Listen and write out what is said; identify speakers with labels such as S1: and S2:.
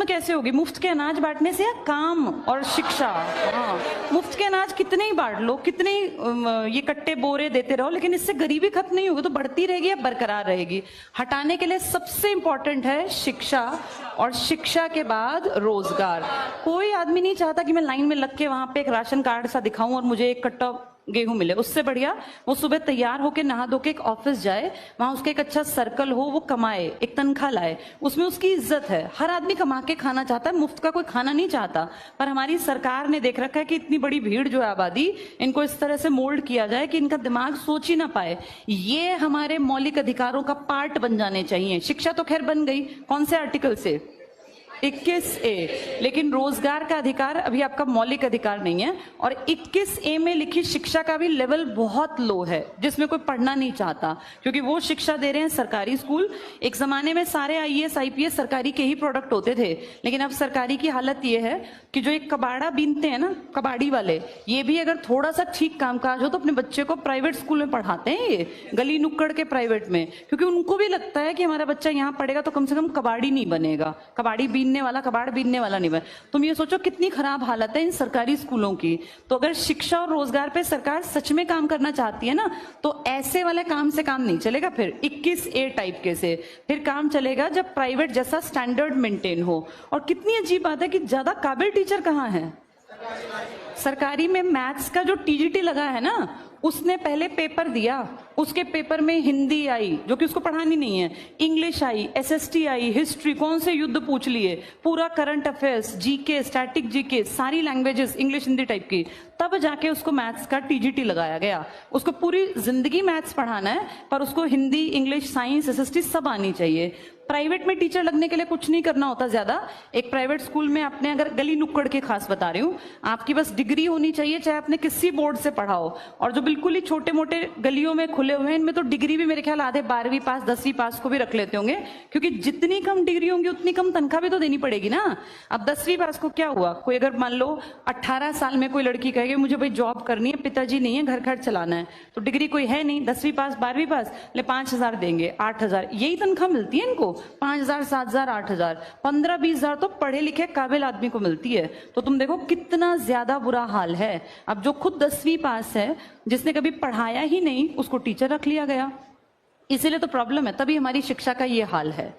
S1: कैसे होगी? मुफ्त के अनाज बांटने से या काम और शिक्षा? हाँ, मुफ्त के अनाज कितने ही बांट लो, कितने ही ये कट्टे बोरे देते रहो, लेकिन इससे गरीबी खत्म नहीं होगी, तो बढ़ती रहेगी या बरकरार रहेगी? हटाने के लिए सबसे इंपॉर्टेंट है शिक्षा, और शिक्षा के बाद रोजगार। कोई आदमी नहीं चाहता कि मैं लाइन में लग के वहां पे एक राशन कार्ड सा दिखाऊं और मुझे एक कट्टा गेहूं मिले। उससे बढ़िया वो सुबह तैयार होके नहा धो के एक ऑफिस जाए, वहां उसका एक अच्छा सर्कल हो, वो कमाए, एक तनख्वाह लाए, उसमें उसकी इज्जत है। हर आदमी कमा के खाना चाहता है, मुफ्त का कोई खाना नहीं चाहता। पर हमारी सरकार ने देख रखा है कि इतनी बड़ी भीड़ जो है आबादी, इनको इस तरह से मोल्ड किया जाए कि इनका दिमाग सोच ही ना पाए। ये हमारे मौलिक अधिकारों का पार्ट बन जाने चाहिए। शिक्षा तो खैर बन गई, कौन से आर्टिकल से? 21A। लेकिन रोजगार का अधिकार अभी आपका मौलिक अधिकार नहीं है। और 21A में लिखी शिक्षा का भी लेवल बहुत लो है, जिसमें कोई पढ़ना नहीं चाहता, क्योंकि वो शिक्षा दे रहे हैं सरकारी स्कूल। एक जमाने में सारे IAS IPS सरकारी के ही प्रोडक्ट होते थे, लेकिन अब सरकारी की हालत ये है कि जो एक कबाड़ा बीनते हैं ना, कबाड़ी वाले, ये भी अगर थोड़ा सा ठीक कामकाज हो तो अपने बच्चे को प्राइवेट स्कूल में पढ़ाते हैं, ये गली नुक्कड़ के प्राइवेट में, क्योंकि उनको भी लगता है कि हमारा बच्चा यहाँ पढ़ेगा तो कम से कम कबाड़ी नहीं बनेगा, कबाड़ी बीनने वाला, कबाड़ बीनने वाला नहीं बने। तुम ये सोचो कितनी खराब हालत है इन सरकारी स्कूलों की। तो अगर शिक्षा और रोजगार पे सरकार सच में काम करना चाहती है ना, तो ऐसे वाले काम से काम नहीं चलेगा। फिर 21A टाइप के से फिर काम चलेगा जब प्राइवेट जैसा स्टैंडर्ड मेंटेन हो। और कितनी अजीब बात है कि ज्यादा काबिल टीचर कहाँ है? सरकारी में मैथ्स का जो TGT लगा है ना, उसने पहले पेपर दिया, उसके पेपर में हिंदी आई जो कि उसको पढ़ानी नहीं है, English I, SST I, history, कौन से युद्ध पूछ लिए, पूरा current affairs, GK, static GK, सारी लैंग्वेजेस इंग्लिश हिंदी टाइप की, तब जाके उसको मैथ्स का TGT लगाया गया। उसको पूरी जिंदगी मैथ्स पढ़ाना है, पर उसको हिंदी, इंग्लिश, साइंस, SST सब आनी चाहिए। प्राइवेट में टीचर लगने के लिए कुछ नहीं करना होता ज्यादा। एक प्राइवेट स्कूल में आपने, अगर गली नुक्कड़ के खास बता रही हूँ, आपकी बस डिग्री होनी चाहिए, चाहे आपने किसी बोर्ड से पढ़ाओ। और जो बिल्कुल ही छोटे मोटे गलियों में खुले हुए हैं, इनमें तो डिग्री भी मेरे ख्याल आधे 12वीं पास 10वीं पास को भी रख लेते होंगे, क्योंकि जितनी कम डिग्री होंगी उतनी कम तनख्वाह भी तो देनी पड़ेगी ना। अब 10वीं पास को क्या हुआ, कोई अगर मान लो 18 साल में कोई लड़की कहेगी मुझे भाई जॉब करनी है, पिताजी नहीं है, घर खर्च चलाना है, तो डिग्री कोई है नहीं, 10वीं पास 12वीं पास, ले 5,000 देंगे, 8,000, यही तनख्वाह मिलती है इनको। 5,000 7,000 8,000 15-20 हजार तो पढ़े लिखे काबिल आदमी को मिलती है। तो तुम देखो कितना ज्यादा बुरा हाल है। अब जो खुद 10वीं पास है, जिसने कभी पढ़ाया ही नहीं, उसको टीचर रख लिया गया। इसीलिए तो प्रॉब्लम है, तभी हमारी शिक्षा का ये हाल है।